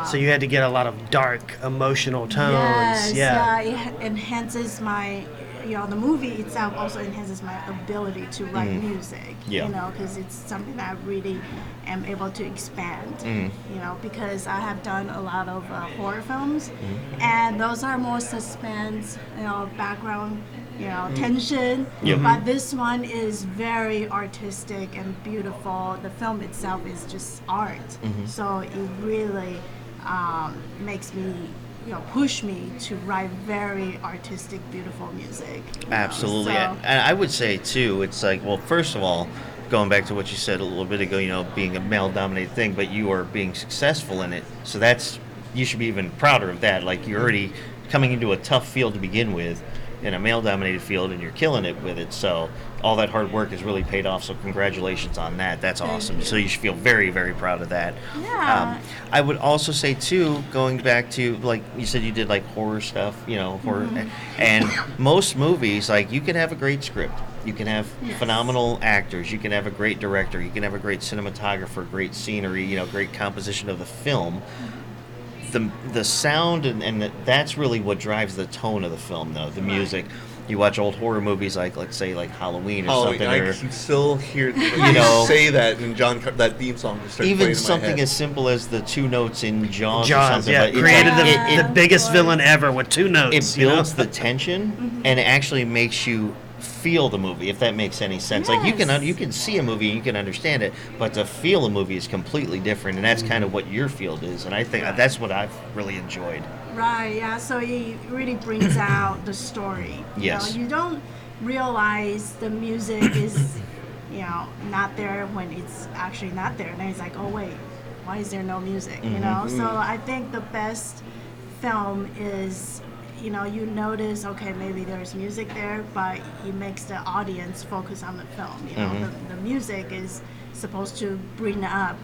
So you had to get a lot of dark, emotional tones. Yes, Yeah. it enhances my, the movie itself also enhances my ability to write music. Yeah. Because it's something that I really am able to expand. Because I have done a lot of horror films, and those are more suspense, background, tension. But this one is very artistic and beautiful. The film itself is just art. So it really makes me, push me to write very artistic, beautiful music. Absolutely. So, And I would say, too, it's like, well, first of all, going back to what you said a little bit ago, being a male-dominated thing, but you are being successful in it. So you should be even prouder of that. Like, you're already coming into a tough field to begin with, in a male-dominated field, and you're killing it with it. So all that hard work has really paid off. So congratulations on that. That's awesome. So you should feel very, very proud of that. Yeah. I would also say too, going back to, like you said, you did like horror stuff, horror, and most movies, like, you can have a great script. You can have phenomenal actors. You can have a great director. You can have a great cinematographer, great scenery, great composition of the film. The sound and that's really what drives the tone of the film, though. The music. You watch old horror movies like, let's say, like Halloween or something. I or, can still hear say that, and that theme song just starts even playing in my something head. as simple as the two notes in Jaws, or Jaws, something. yeah, But it's created like- the biggest villain ever with 2 notes. it builds the tension and it actually makes you feel the movie, if that makes any sense. Like, you can see a movie and you can understand it, but to feel a movie is completely different, and that's kind of what your field is, and I think that's what I've really enjoyed. Right, yeah, so it really brings out the story. Yes. You don't realize the music is, not there when it's actually not there. And then it's like, oh wait, why is there no music? So I think the best film is, you notice, okay, maybe there's music there, but it makes the audience focus on the film. The music is supposed to bring up,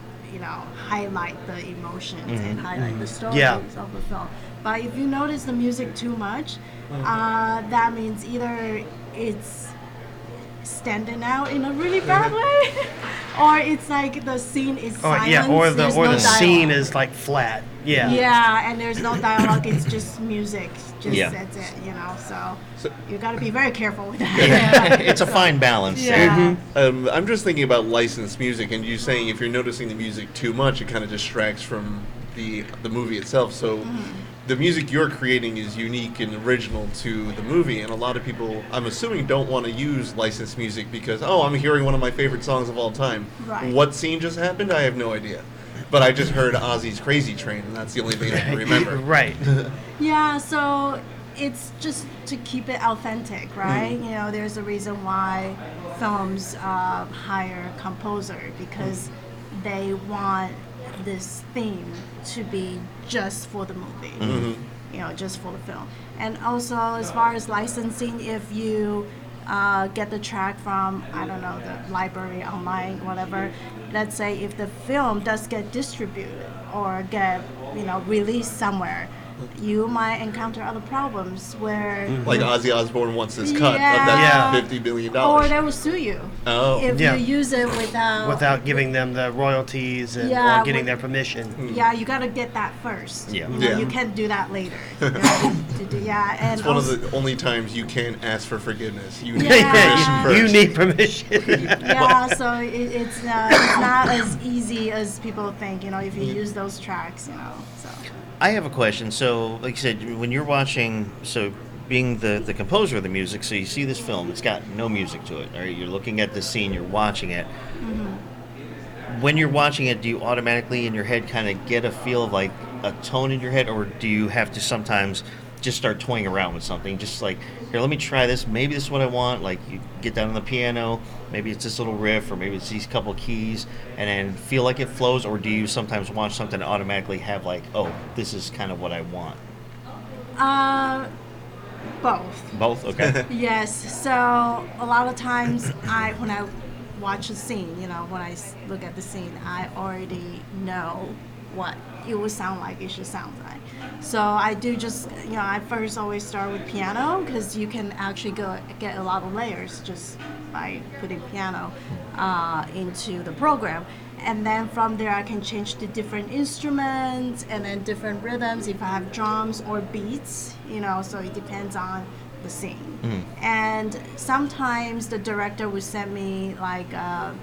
highlight the emotions and highlight the stories of the film. But if you notice the music too much, that means either it's standing out in a really bad way, or it's like the scene is silent. Or the there's no scene dialogue. is like flat. Yeah. Yeah, and there's no dialogue. It's just music. Yeah. That's it. So So- you got to be very careful with that. It's a fine balance. Yeah. I'm just thinking about licensed music, and you saying if you're noticing the music too much, it kind of distracts from the movie itself. So the music you're creating is unique and original to the movie, and a lot of people, I'm assuming, don't want to use licensed music because, I'm hearing one of my favorite songs of all time. Right. What scene just happened? I have no idea. But I just heard Ozzy's Crazy Train, and that's the only thing I can remember. Right. Yeah, so it's just to keep it authentic, right? There's a reason why films hire a composer, because they want this theme to be just for the movie, just for the film. And also, as far as licensing, if you get the track from, I don't know, the library, online, whatever. Let's say if the film does get distributed or get, released somewhere, you might encounter other problems where Like Ozzy Osbourne wants his cut of Yeah. that $50 billion. or they will sue you if Yeah. you use it without giving them the royalties and Yeah, or getting with- their permission. Yeah, you got to get that first. Yeah. Yeah. You can't do that later. Yeah, and It's one of also- the only times you can't ask for forgiveness. You need Yeah. permission first. You need permission. yeah, so it's not as easy as people think. If you use those tracks, So I have a question. So, like you said, when you're watching, so being the composer of the music, so you see this film, it's got no music to it. All right, you're looking at the scene, you're watching it. When you're watching it, do you automatically in your head kind of get a feel of like a tone in your head, or do you have to sometimes just start toying around with something? Just like, here, let me try this. Maybe this is what I want. Like, you get down on the piano, maybe it's this little riff, or maybe it's these couple keys, and then feel like it flows, or do you sometimes watch something and automatically have like, oh, this is kind of what I want? both. Both? Okay. Yes. So a lot of times, when I watch a scene, when I look at the scene, I already know what it will sound like. It should sound like. So I do just, I first always start with piano because you can actually get a lot of layers just by putting piano into the program. And then from there, I can change to different instruments and then different rhythms if I have drums or beats, so it depends on the scene. And sometimes the director would send me like a,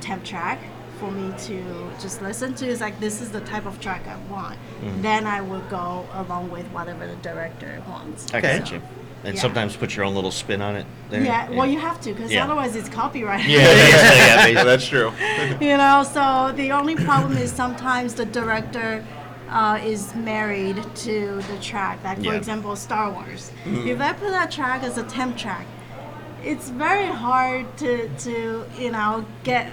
temp track for me to just listen to. It's like, this is the type of track I want. Then I will go along with whatever the director wants. I got you. So, And yeah. sometimes put your own little spin on it. There. Yeah, well, you have to, because Yeah. otherwise it's copyright. Yeah, basically. Yeah, that's true. So the only problem is sometimes the director is married to the track. Like, for Yeah. example, Star Wars. If I put that track as a temp track, it's very hard to get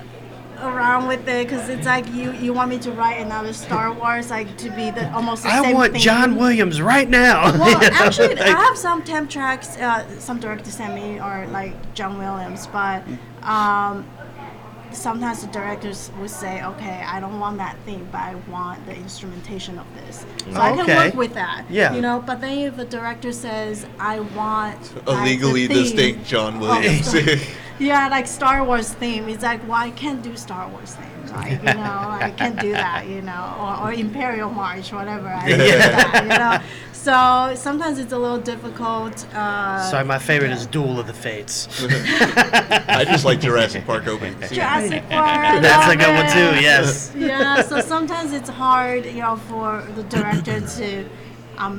around with it, because it's like you want me to write another Star Wars, like, to be almost the same I want thing. John Williams right now. Well, actually, I have some temp tracks. Some directors send me, or like John Williams, but sometimes the directors would say, "Okay, I don't want that thing, but I want the instrumentation of this." So I can Okay. work with that. Yeah. But then if the director says, "I want A like, legally the theme distinct John of Williams. Star-" Yeah, like Star Wars theme. It's like, well, I can't do Star Wars theme. Like, I can't do that, or Imperial March, whatever. I can't do that, So sometimes it's a little difficult. Sorry, my favorite is Duel of the Fates. I just like Jurassic Park openings. Jurassic Park. I That's a love good one it. too. Yes. Yeah, so sometimes it's hard, for the director to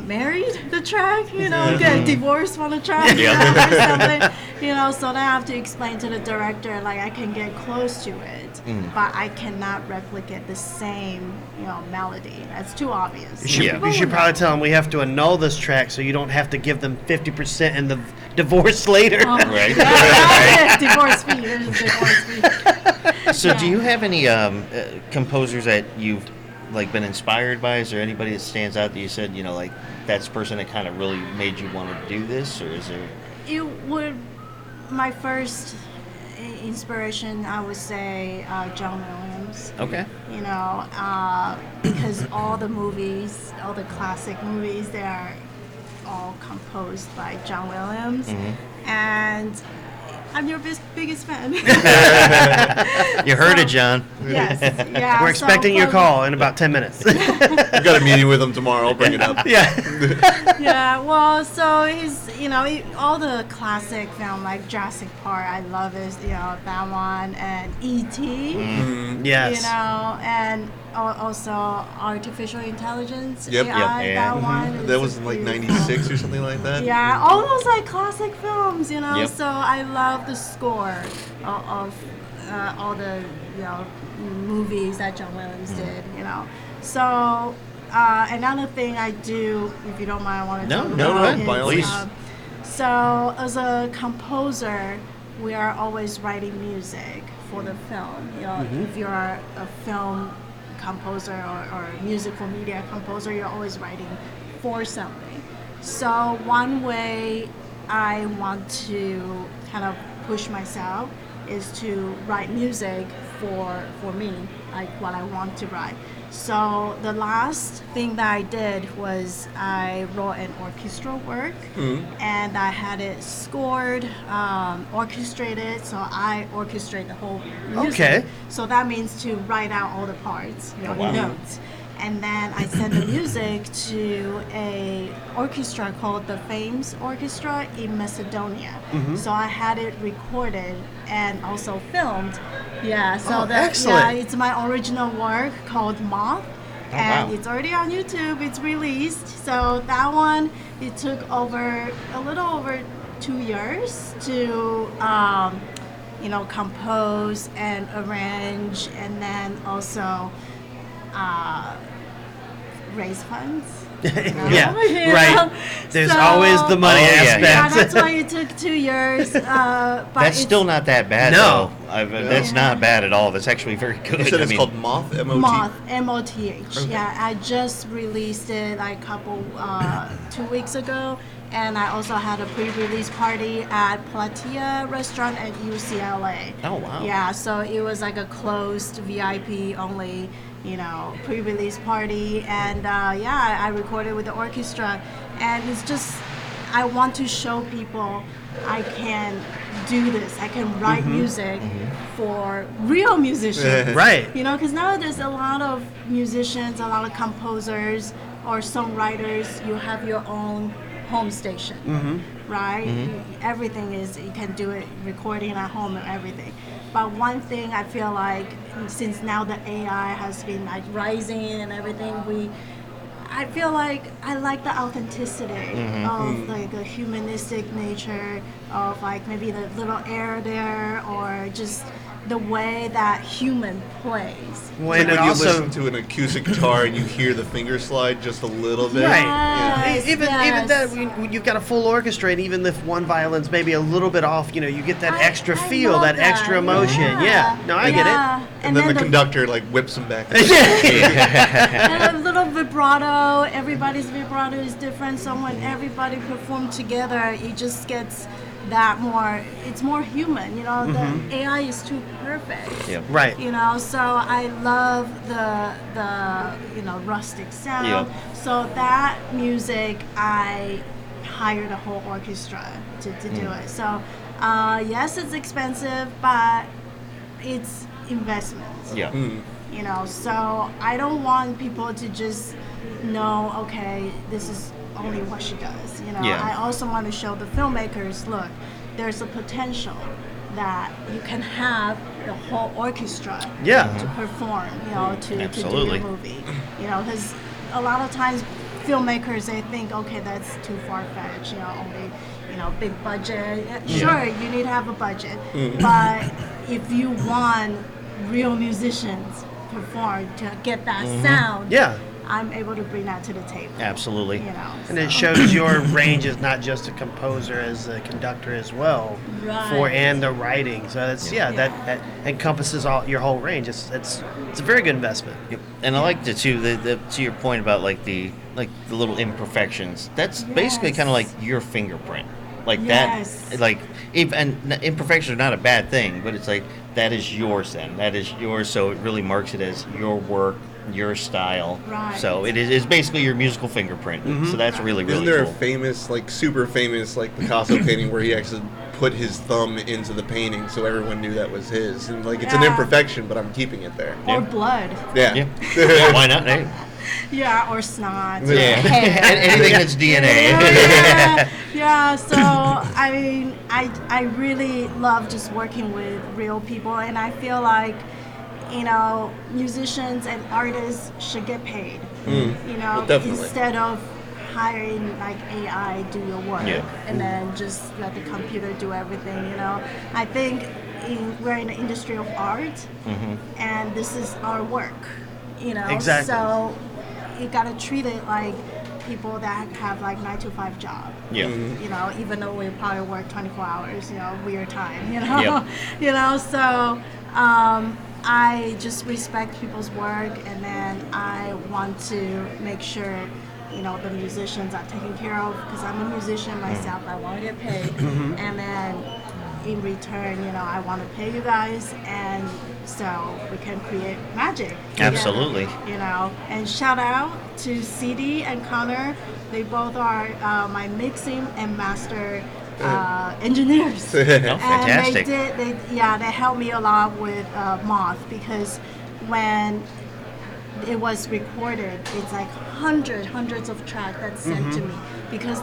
married the track, get divorced from the track, or something, so then I have to explain to the director, like, I can get close to it, but I cannot replicate the same, melody. That's too obvious. You should probably tell them we have to annul this track so you don't have to give them 50% in the divorce later. Right. Yeah, divorce fee. There's a divorce fee. So, do you have any composers that you've been inspired by? Is there anybody that stands out that you said, like, that's the person that kind of really made you want to do this, or is there? It would, my first inspiration, I would say, John Williams. Okay. Because all the movies, all the classic movies, they are all composed by John Williams, and I'm your biggest fan. You heard it, John. Yes, yeah. We're expecting your call in about 10 minutes. I've got a meeting with him tomorrow. I'll bring it up. Yeah, well, so he's, all the classic film like Jurassic Park, I love it, that one, and E.T., Yes. and also Artificial Intelligence, Yep. AI, Yep. that one. That is was in like beautiful. 96 or something like that. Yeah, all those like classic films, Yep. So I love the score of all the movies that John Williams did, So another thing I do, if you don't mind, I want to No, talk no, about go ahead, is, by all means. so as a composer, we are always writing music for the film. If you're a film composer or musical media composer, you're always writing for something. So one way I want to kind of push myself is to write music for me, like what I want to write. So the last thing that I did was I wrote an orchestral work, and I had it scored, orchestrated. So I orchestrate the whole music. Okay. So that means to write out all the parts, Oh, wow. notes. And then I sent the music to a orchestra called the Fames Orchestra in Macedonia. So I had it recorded and also filmed. Yeah, so excellent. it's my original work called Moth. And wow. it's already on YouTube. It's released. So that one, it took a little over 2 years to compose and arrange, and then also raise funds. Yeah, You right. know? There's So- always the money Oh, yeah, aspect. Yeah, that's why it took 2 years. But That's it's still not that bad, No. though. That's not bad at all. That's actually very good. You said I it's mean, called Moth, M-O-T? Moth, M-O-T-H. Yeah, I just released it like a couple 2 weeks ago, and I also had a pre-release party at Platia Restaurant at UCLA. Oh, wow. Yeah, so it was like a closed VIP only, pre-release party, and I recorded with the orchestra, and it's just I want to show people I can do this. I can write music for real musicians. Right. Because now there's a lot of musicians, a lot of composers or songwriters. You have your own home station, right? Everything is, you can do it, recording at home and everything. But one thing I feel like, since now the AI has been like rising and everything, I feel like I like the authenticity of like the humanistic nature of like maybe the little air there, or just the way that human plays. When When it you also listen to an acoustic guitar and you hear the finger slide just a little bit. Right. Yes, even yes. that when you've got a full orchestra, and even if one violin's maybe a little bit off, you get that extra I feel, love that extra emotion. Yeah. No, I get it. Yeah. And then the conductor like whips them back. And a little vibrato. Everybody's vibrato is different. So when everybody perform together, it just gets that more. It's more human. The AI is too perfect. Yeah. Right. So I love the rustic sound. Yeah. So that music, I hired a whole orchestra to do it. So yes, it's expensive, but it's investments. Yeah. So I don't want people to just know, okay, this is only what she does. Yeah. I also want to show the filmmakers, look, there's a potential that you can have the whole orchestra to perform, to do Absolutely. your movie. Because a lot of times filmmakers, they think, okay, that's too far-fetched, only, big budget. Sure, you need to have a budget, but if you want real musicians perform to get that sound, I'm able to bring that to the table. Absolutely. And it shows your range is not just a composer, as a conductor as well, Right. and the writing. So that's that encompasses all your whole range. It's a very good investment. Yep. And I liked it too. To your point about like the little imperfections. That's basically Yes. kind of like your fingerprint. Like Yes. that. Like and imperfections are not a bad thing, but it's like that is yours. Then that is yours. So it really marks it as your work, your style. Right. So it's basically your musical fingerprint. So that's really Isn't really there cool. a famous, like super famous, like Picasso painting where he actually put his thumb into the painting so everyone knew that was his? And like it's an Yeah. imperfection, but I'm keeping it there. Or blood. Yeah. Yeah. Yeah, why not? Hey. Yeah, or snot. Yeah. Or hair. Anything that's DNA. Yeah, so I mean, I really love just working with real people, and I feel like, musicians and artists should get paid. definitely. Instead of hiring like AI do your work Yeah. and then just let the computer do everything. I think we're in the industry of art, and this is our work. Exactly. So you gotta treat it like people that have like 9 to 5 job. Yeah. Even though we probably work 24 hours, weird time, Yep. So I just respect people's work, and then I want to make sure, the musicians are taken care of, because I'm a musician myself. I want to get paid. And then in return, I want to pay you guys, and so we can create magic together, Absolutely. And shout out to CD and Connor. They both are my mixing and master engineers. Fantastic. And they helped me a lot with Moth, because when it was recorded, it's like hundreds of tracks that's sent to me, because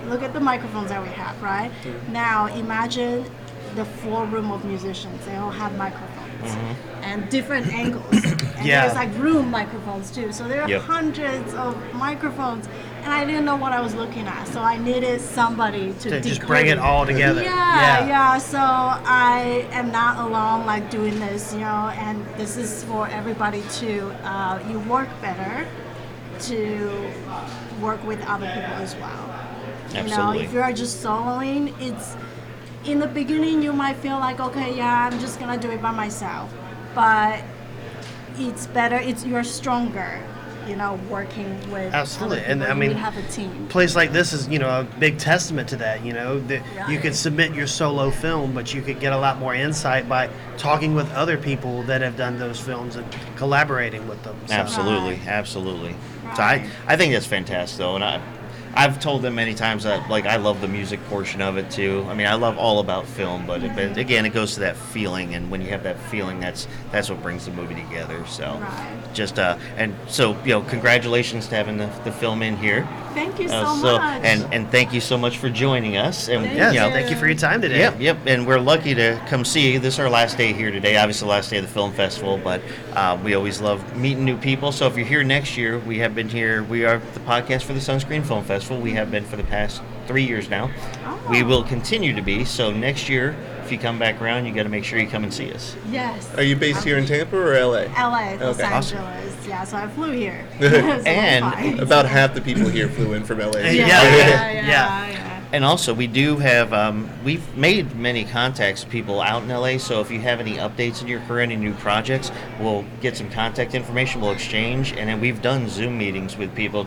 look at the microphones that we have, right? Now imagine the full room of musicians. They all have microphones and different angles. And there's like room microphones too. So there are hundreds of microphones, and I didn't know what I was looking at. So I needed somebody to just bring it all together. Yeah. So I am not alone like doing this, and this is for everybody too. You work better to work with other people as well. Absolutely. If you're just soloing, it's in the beginning you might feel like, okay, I'm just gonna do it by myself, but it's better. You're stronger, working with Absolutely. other people. And I mean, we have a team. Place like this is, a big testament to that. That you could submit your solo film, but you could get a lot more insight by talking with other people that have done those films and collaborating with them. So. Absolutely. So I think that's fantastic, though, and I've told them many times that, like, I love the music portion of it too. I mean, I love all about film, but again, it goes to that feeling, and when you have that feeling, that's what brings the movie together. So, and so congratulations to having the film in here. Thank you so much. And thank you so much for joining us. And Thank you for your time today. Yep. And we're lucky to come see you. This is our last day here today. Obviously, the last day of the film festival, but we always love meeting new people. So if you're here next year, we have been here. We are the podcast for the Sunscreen Film Festival. We have been for the past 3 years now. We will continue to be. So next year, if you come back around, you got to make sure you come and see us. Yes. Are you based here in Tampa or LA? LA, Los Okay. Angeles. Yeah, so I flew here. And About half the people here flew in from LA. Yeah. And also, we do have, we've made many contacts with people out in LA, so if you have any updates in your career, any new projects, we'll get some contact information, we'll exchange, and then we've done Zoom meetings with people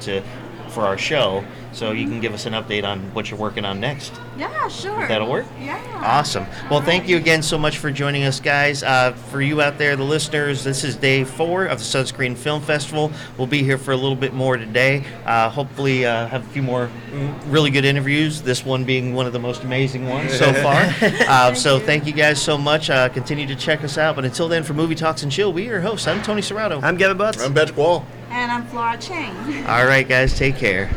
for our show, so you can give us an update on what you're working on next. Yeah, sure. That'll work? Yeah. Awesome. Well, thank you again so much for joining us, guys. For you out there, the listeners, this is day 4 of the Sunscreen Film Festival. We'll be here for a little bit more today. Hopefully have a few more really good interviews, this one being one of the most amazing ones so far. Thank you guys so much. Continue to check us out. But until then, for Movie Talks and Chill, we are your hosts. I'm Tony Serrato. I'm Kevin Butts. I'm Patrick Wall. And I'm Flora Chang. All right, guys, take care.